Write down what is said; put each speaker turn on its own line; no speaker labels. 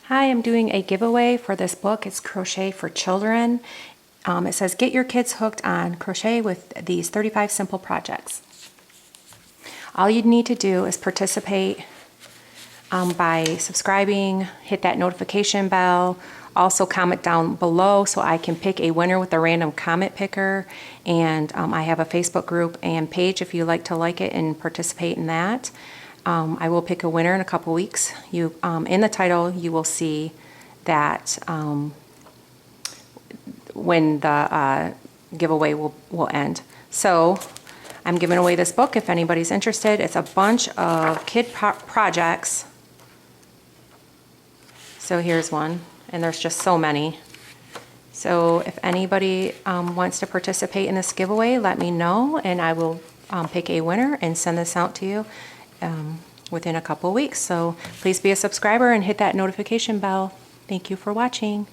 Hi, I'm doing a giveaway for this book. It's Crochet for Children. It says, get your kids hooked on crochet with these 35 simple projects. All you need to do is participate by subscribing, hit that notification bell, also comment down below so I can pick a winner with a random comment picker. And I have a Facebook group and page if you like to like it and participate in that. I will pick a winner in a couple weeks. In the title, you will see that when the giveaway will end. So I'm giving away this book if anybody's interested. It's a bunch of kid projects. So here's one, and there's just so many. So if anybody wants to participate in this giveaway, let me know, and I will pick a winner and send this out to you within a couple weeks. So please be a subscriber and hit that notification bell. Thank you for watching.